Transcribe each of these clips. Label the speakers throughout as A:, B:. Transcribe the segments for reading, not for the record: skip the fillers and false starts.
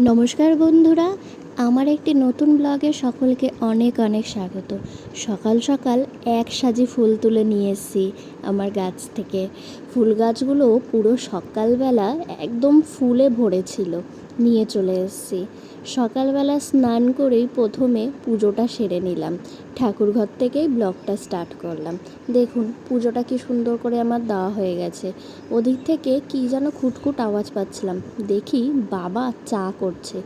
A: নমস্কার বন্ধুরা, আমার একটি নতুন ব্লগে সকলকে অনেক অনেক স্বাগত। সকাল সকাল এক সাজি ফুল তুলে নিয়ে এসেছি আমার গাছ থেকে। ফুল গাছগুলো পুরো সকালবেলা একদম ফুলে ভরেছিল, নিয়ে চলে এসেছি। সকালবেলা স্নান করেই প্রথমে পুজোটা সেরে নিলাম। ঠাকুরঘর থেকেই ব্লগটা স্টার্ট করলাম। দেখুন পুজোটা কি সুন্দর করে আমার দেওয়া হয়ে গেছে। ওদিক থেকে কি যেন খুটখুট আওয়াজ পাচ্ছিলাম, দেখি বাবা চা করছে।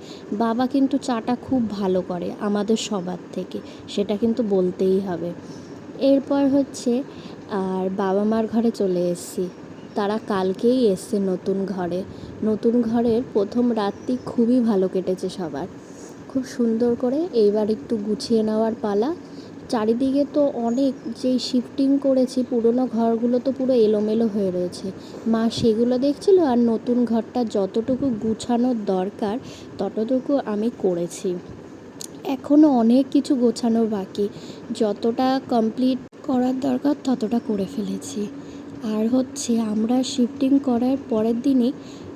A: বাবা কিন্তু চাটা খুব ভালো করে আমাদের সবার থেকে, সেটা কিন্তু বলতেই হবে। এরপর হচ্ছে আর বাবা মার ঘরে চলে এসেছি। তারা কালকেই এসছে নতুন ঘরের প্রথম রাতটি খুবই ভালো কেটেছে সবার, খুব সুন্দর করে। এইবার একটু গুছিয়ে নেওয়ার পালা। চারিদিকে তো অনেক যেই শিফটিং করেছি, পুরনো ঘরগুলো তো পুরো এলোমেলো হয়ে রয়েছে। মা সেগুলো দেখছিল, আর নতুন ঘরটা যতটুকু গুছানোর দরকার ততটুকু আমি করেছি। এখনও অনেক কিছু গোছানো বাকি, যতটা কমপ্লিট করার দরকার ততটা করে ফেলেছি। আর হচ্ছে আমরা শিফটিং করার পরের দিনই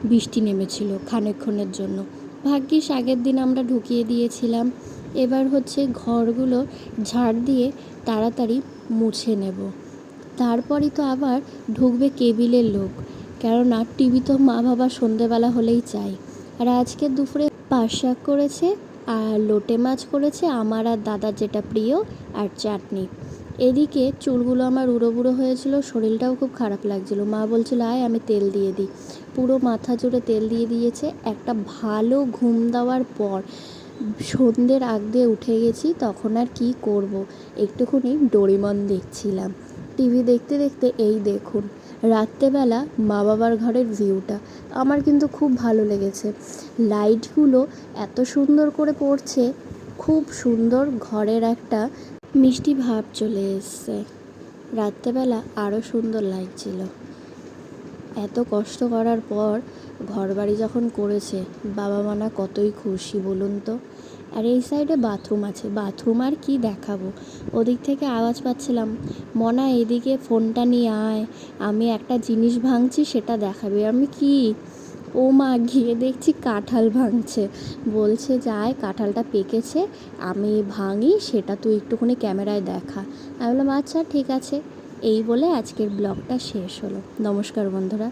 A: বৃষ্টি নেমেছিল খানিকক্ষণের জন্য। ভাগ্যিস আগের দিন আমরা ঢুকিয়ে দিয়েছিলাম। এবার হচ্ছে ঘরগুলো ঝাড় দিয়ে তাড়াতাড়ি মুছে নেব। তারপরই তো আবার ঢুকবে কেবিলের লোক, কেননা টিভি তো মা বাবা সন্ধেবেলা হলেই চাই। আর আজকে দুপুরে পাট শাক করেছে, আর লোটে মাছ করেছে আমার আর দাদার যেটা প্রিয়, আর চাটনি। এদিকে চুলগুলো আমার উড়ো বুড়ো হয়েছিল, শরীরটাও খুব খারাপ লাগছিল। মা বলছিল আয় আমি তেল দিয়ে দিই। পুরো মাথা জুড়ে তেল দিয়ে দিয়েছে। একটা ভালো ঘুম দেওয়ার পর সন্ধ্যের আগ দিয়ে উঠে গেছি, তখন আর কি করব, একটুখানি ডোরেমন দেখছিলাম। টিভি দেখতে দেখতে এই দেখুন রাত্রেবেলা মা বাবার ঘরের ভিউটা আমার কিন্তু খুব ভালো লেগেছে। লাইটগুলো এত সুন্দর করে পড়ছে, খুব সুন্দর, ঘরের একটা মিষ্টি ভাব চলে এসছে। রাত্রেবেলা আরও সুন্দর লাগছিল। এত কষ্ট করার পর ঘরবাড়ি যখন করেছে, বাবা মা না কতই খুশি বলুন তো। আর এই সাইডে বাথরুম আছে, বাথরুম আর কি দেখাবো। ওদিক থেকে আওয়াজ পাচ্ছিলাম, মনা এদিকে ফোনটা নিয়ে আয়, আমি একটা জিনিস ভাঙছি সেটা দেখাবে। আমি কি, ও মা, গিয়ে দেখছি কাঁঠাল ভাঙছে। বলছে যায় কাঁঠালটা পেকেছে, আমি ভাঙি, সেটা তুই একটুখানি ক্যামেরায় দেখা। আমি বললাম আচ্ছা ঠিক আছে। এই বলে আজকের ব্লগটা শেষ হলো। নমস্কার বন্ধুরা।